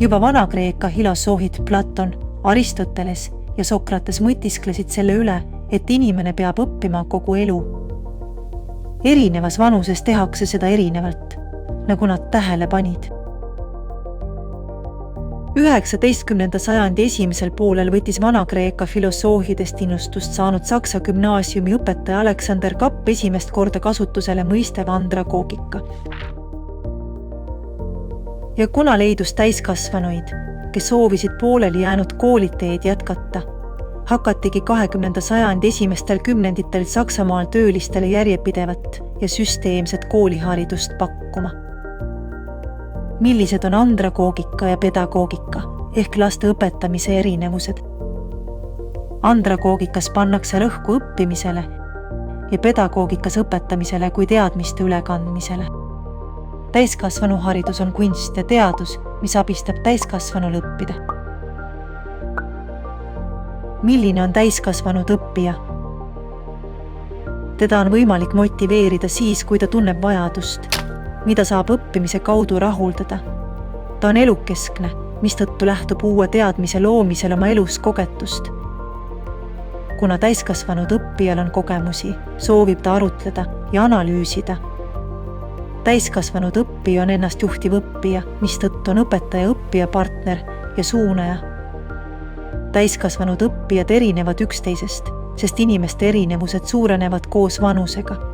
Juba Vana-Kreeka filosoofid Platon, Aristoteles ja Sokrates mõtisklesid selle üle, et inimene peab õppima kogu elu. Erinevas vanuses tehakse seda erinevalt, nagu nad tähele panid. 19. sajandi esimesel poolel võttis Vana-Kreeka filosoofidest innustust saanud Saksa gümnaasiumi õpetaja Alexander Kapp esimest korda kasutusele mõiste andragoogika. Ja kuna leidus täiskasvanuid, kes soovisid pooleli jäänud kooliteed jätkata, hakatigi 20. sajandi esimestel kümnenditel Saksamaal töölistele järjepidevat ja süsteemset kooliharidust pakkuma. Millised on andragoogika ja pedagoogika ehk laste õpetamise erinevused? Andragoogikas pannakse rõhku õppimisele ja pedagoogikas õpetamisele kui teadmiste ülekandmisele. Täiskasvanuharidus on kunst ja teadus, mis abistab täiskasvanul õppida. Milline on täiskasvanud õppija? Teda on võimalik motiveerida siis, kui ta tunneb vajadust, mida saab õppimise kaudu rahuldada. Ta on elukeskne, mistõttu lähtub uue teadmise loomisel oma elus kogetust. Kuna täiskasvanud õppijal on kogemusi, soovib ta arutleda ja analüüsida. Täiskasvanud õppija on ennast juhtiv õppija, mistõttu on õpetaja õppija partner ja suunaja. Täiskasvanud õppijad erinevad üksteisest, sest inimeste erinevused suurenevad koos vanusega.